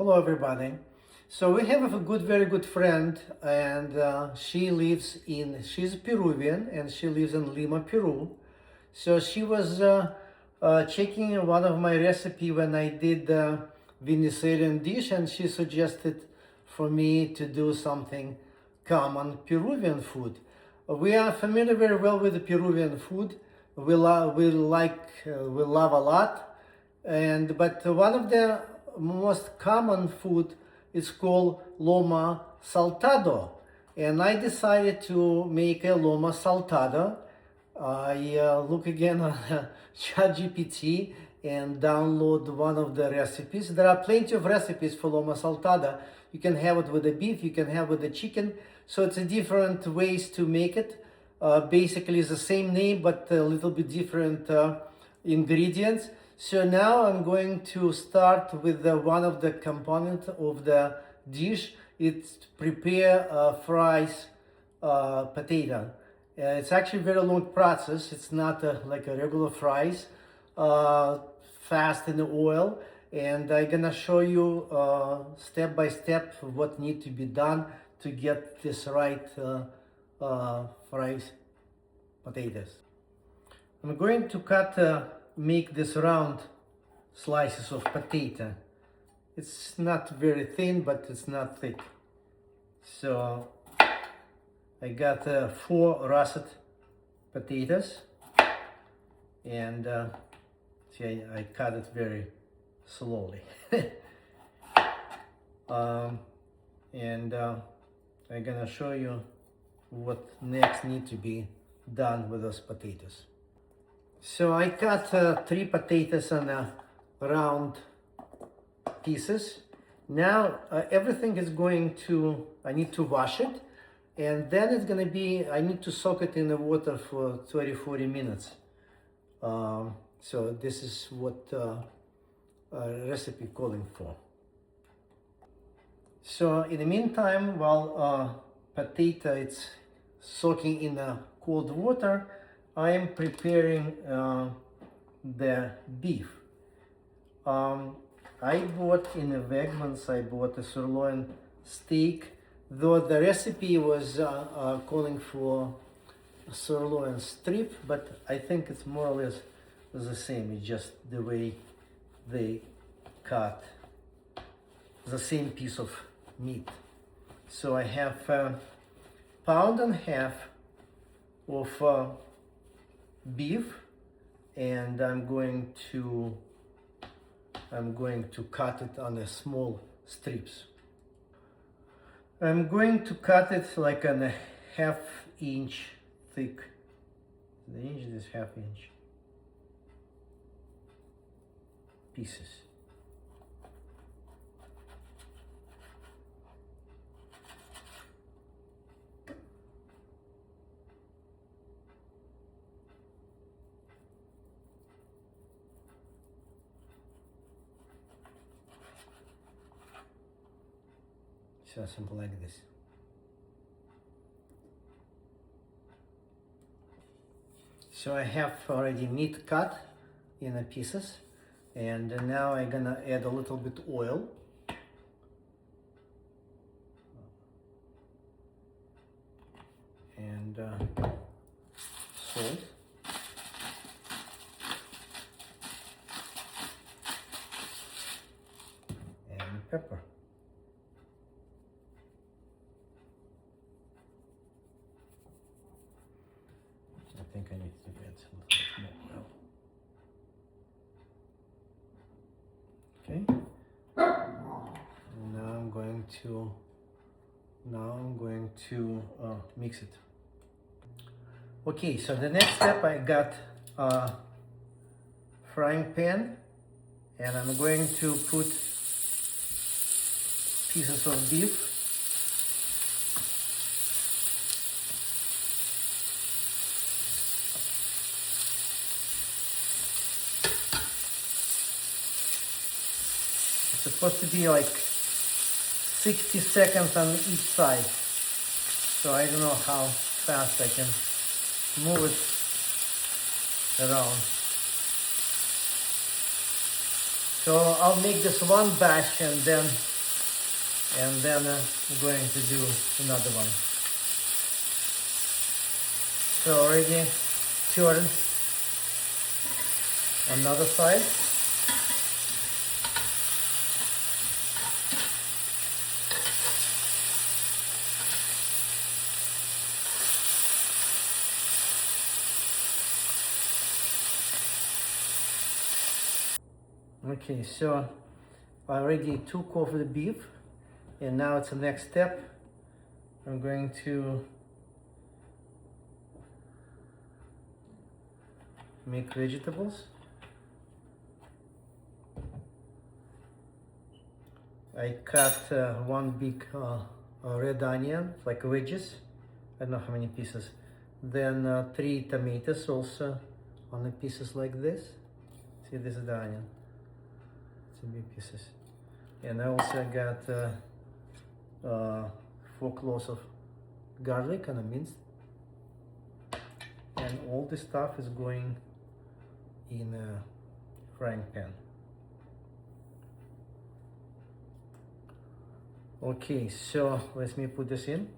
Hello everybody. So we have a very good friend, and she's Peruvian and she lives in Lima, Peru. So she was checking one of my recipe when I did the Venezuelan dish, and she suggested for me to do something common Peruvian food. We are familiar very well with the Peruvian food. We love a lot, but one of the most common food is called Lomo Saltado, and I decided to make a Lomo Saltado. I look again on ChatGPT and download one of the recipes. There are plenty of recipes for Lomo Saltada. You can have it with the beef, you can have it with the chicken. So it's a different ways to make it. Basically, it's the same name, but a little bit different ingredients. So now I'm going to start with one of the components of the dish. It's prepare fries potato. It's actually a very long process. It's not like a regular fries, fast in the oil. And I'm gonna show you step by step what needs to be done to get this right fries potatoes. I'm going to make this round slices of potato. It's not very thin, but it's not thick. So I got 4 russet potatoes, and see, I cut it very slowly. And I'm gonna show you what next need to be done with those potatoes. So I cut 3 potatoes on round pieces. Now everything is I need to wash it, and then I need to soak it in the water for 30-40 minutes. So this is what recipe calling for. So in the meantime, while potato is soaking in cold water, I am preparing the beef. I bought in the Wegmans, I bought a sirloin steak, though the recipe was calling for a sirloin strip, but I think it's more or less the same. It's just the way they cut the same piece of meat. So I have 1.5 pounds of beef, and I'm going to cut it on the small strips. I'm going to cut it like on a 1/2 inch thick. The inch is 1/2 inch pieces. So simple like this. So I have already meat cut in the pieces, and now I'm gonna add a little bit oil. And salt. And pepper. I think I need to add a little bit more oil. Okay. And now I'm going to mix it. Okay, so the next step, I got a frying pan, and I'm going to put pieces of beef. It's supposed to be like 60 seconds on each side. So I don't know how fast I can move it around. So I'll make this one batch, and then and then I'm going to do another one. So already turn another side. Okay, so I already took off the beef, and now it's the next step. I'm going to make vegetables. I cut one big red onion, like wedges. I don't know how many pieces. Then 3 tomatoes also on the pieces like this. See, this is the onion. It's in big pieces. And I also got 4 cloves of garlic and a minced. And all this stuff is going in a frying pan. Okay, so let me put this in.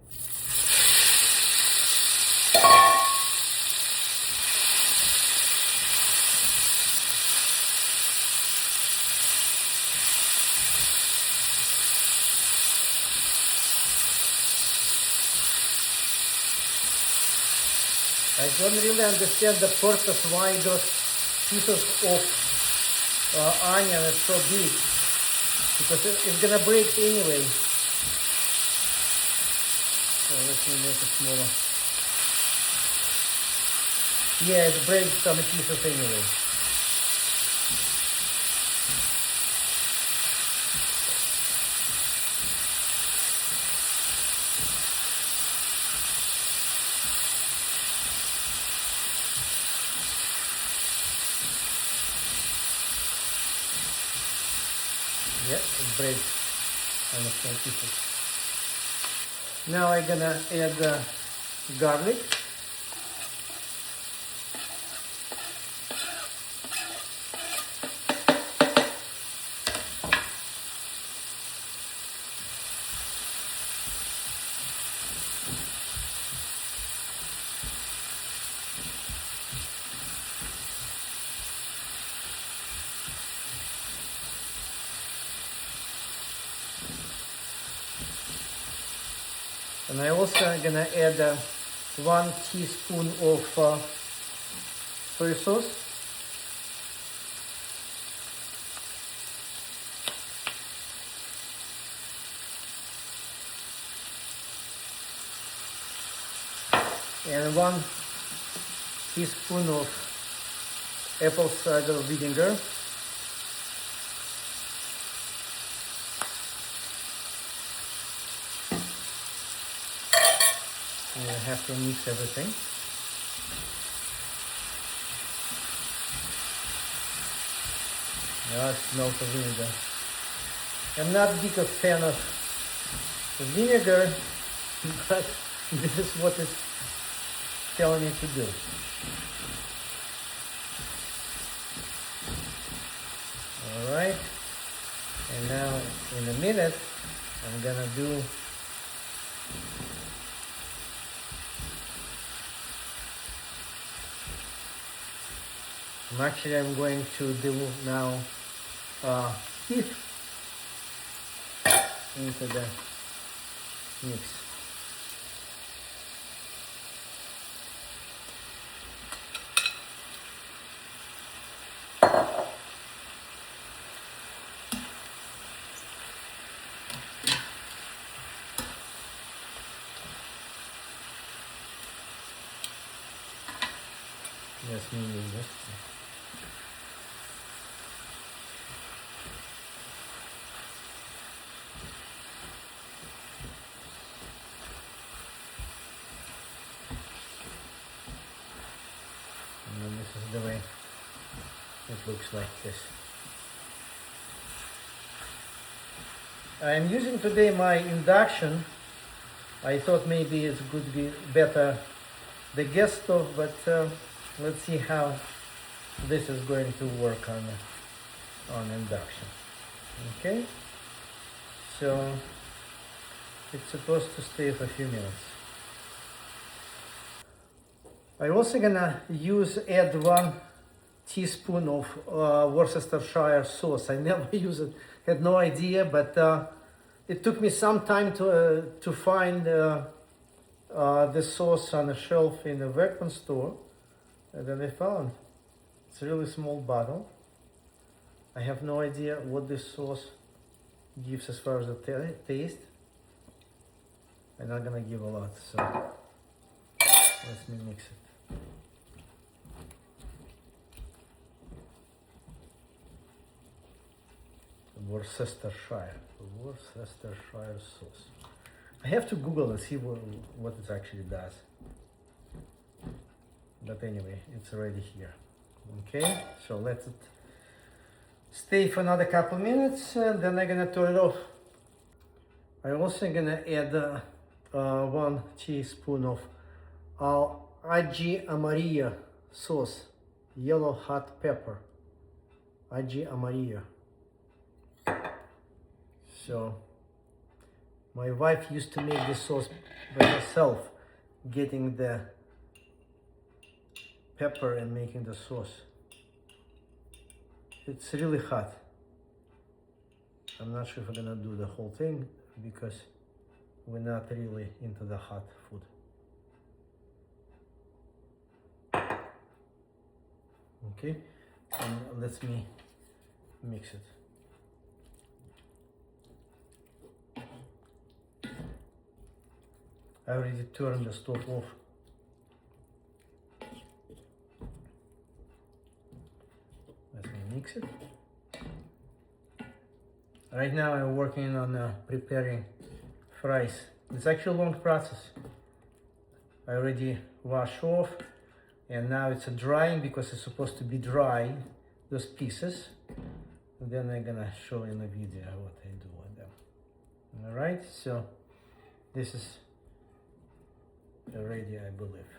I don't really understand the purpose why those pieces of onion is so big, because it's gonna break anyway. So let me make it smaller. Yeah, it breaks some pieces anyway. Yeah, it breaks on the small pieces. Now I'm gonna add garlic. And I also gonna add 1 teaspoon of soy sauce. And 1 teaspoon of apple cider vinegar. And I have to mix everything. Now it smells of vinegar. I'm not a big fan of vinegar, but this is what it's telling me to do. All right, and now in a minute, I'm gonna do actually I'm going to do now beef into the mix. Yes, me this. And then this is the way it looks like this. I'm using today my induction. I thought maybe it could be better the gas stove, but let's see how this is going to work on induction. Okay, so It's supposed to stay for a few minutes. I also gonna add 1 teaspoon of Worcestershire sauce. I never use it, had no idea, but it took me some time to find the sauce on the shelf in the weapons store, and then I found it's a really small bottle. I have no idea what this sauce gives as far as the taste. I'm not gonna give a lot, so let me mix it. Worcestershire sauce. I have to Google and see what it actually does. But anyway, it's already here. Okay, so let it stay for another couple minutes, and then I'm gonna turn it off. I'm also gonna add 1 teaspoon of ají amarillo sauce, yellow hot pepper, ají amarillo. So my wife used to make this sauce by herself, getting the pepper and making the sauce. It's really hot. I'm not sure if I'm gonna do the whole thing because we're not really into the hot food. Okay, and let me mix it. I already turned the stove off. Let me mix it. Right now I'm working on preparing fries. It's actually a long process. I already washed off, and now it's drying because it's supposed to be dry, those pieces. And then I'm gonna show in the video what I do with them. All right, so this is ready, I believe.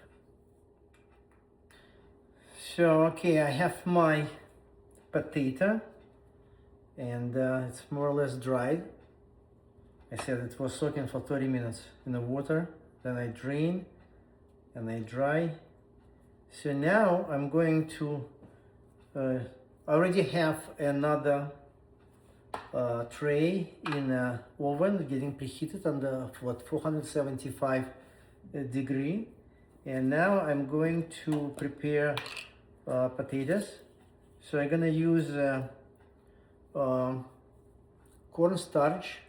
So okay, I have my potato, and it's more or less dried. I said it was soaking for 30 minutes in the water, then I drain and I dry. So now I'm going to I already have another tray in the oven getting preheated under 475 degree, and now I'm going to prepare potatoes. So I'm gonna use cornstarch.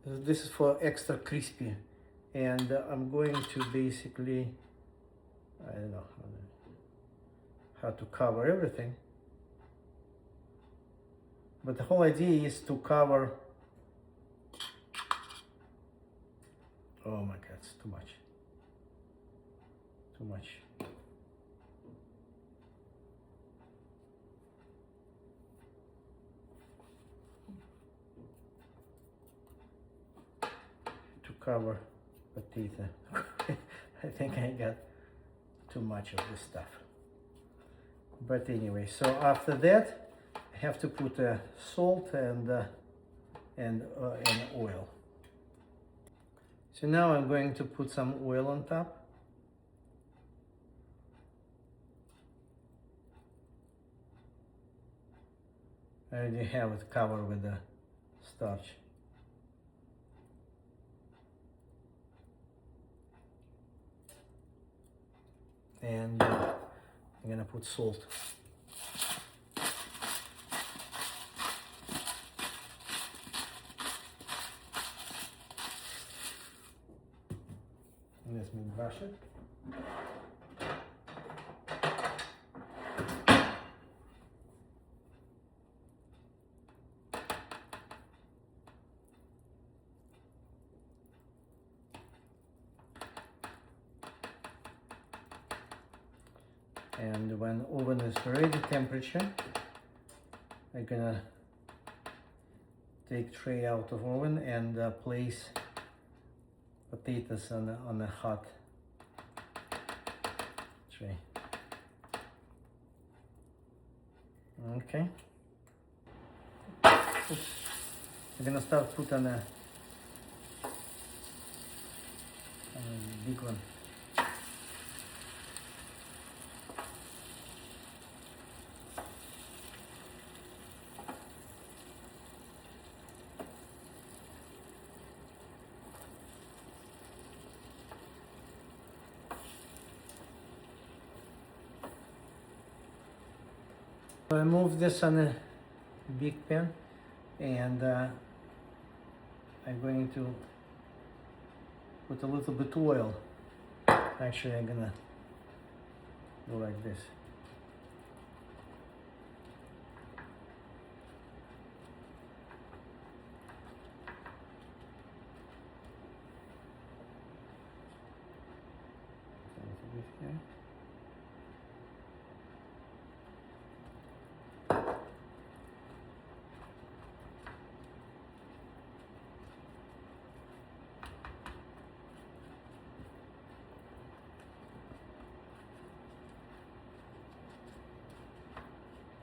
This is for extra crispy, and I'm going to basically, I don't know how to cover everything, but the whole idea is to cover. Oh my God, it's too much. Too much. To cover potato. I think I got too much of this stuff. But anyway, so after that, I have to put salt and oil. So now I'm going to put some oil on top. I already have it covered with the starch. And I'm gonna put salt. Let me brush it. And when oven is ready temperature, I'm gonna take tray out of oven and place potatoes on a hot tray. Okay. Oops. I'm gonna start putting Big one. So I move this on a big pan, and I'm going to put a little bit oil. Actually, I'm gonna go like this. A little bit here.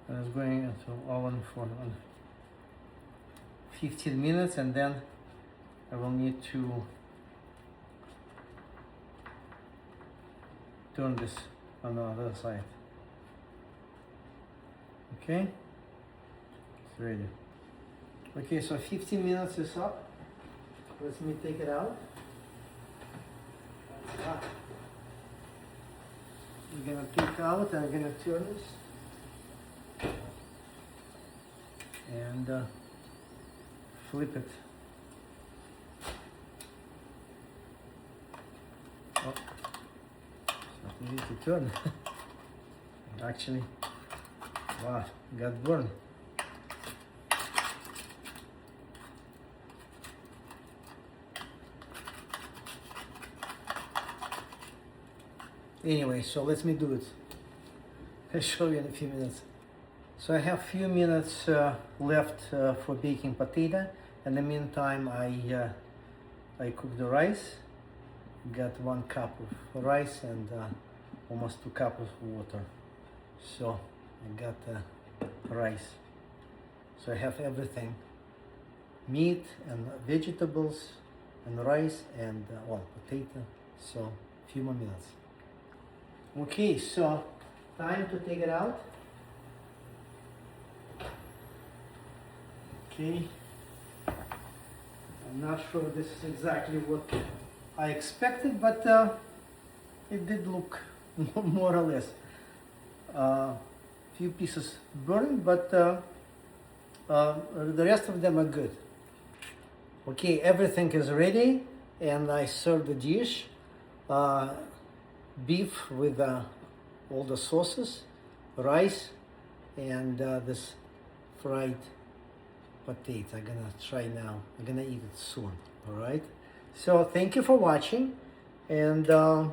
I was going into oven for 15 minutes, and then I will need to turn this on the other side. Okay, it's ready. Okay, so 15 minutes is up. Let me take it out. I'm gonna take out and I'm gonna turn this. And flip it. Oh, it's not easy to turn. Actually, wow, got burned. Anyway, so let me do it. I'll show you in a few minutes. So I have few minutes left for baking potato. In the meantime, I cook the rice. Got 1 cup of rice and almost 2 cups of water. So I got rice. So I have everything: meat and vegetables and rice and well, potato. So few more minutes. Okay, so time to take it out. Okay, I'm not sure this is exactly what I expected, but it did look more or less. Few pieces burned, but the rest of them are good. Okay, everything is ready, and I serve the dish. Beef with all the sauces, rice, and this fried potato. I'm gonna try now. I'm gonna eat it soon. All right. So thank you for watching, and I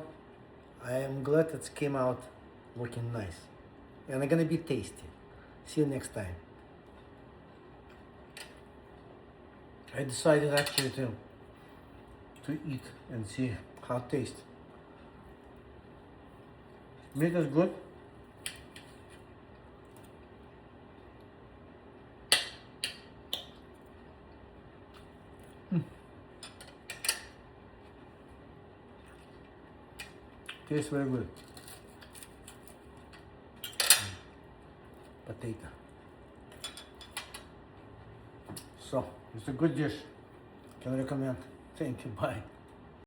am glad it came out looking nice, and it's gonna be tasty. See you next time. I decided actually to eat and see how it tastes. Meat is good. Tastes very good. Potato. So, it's a good dish. Can recommend. Thank you. Bye.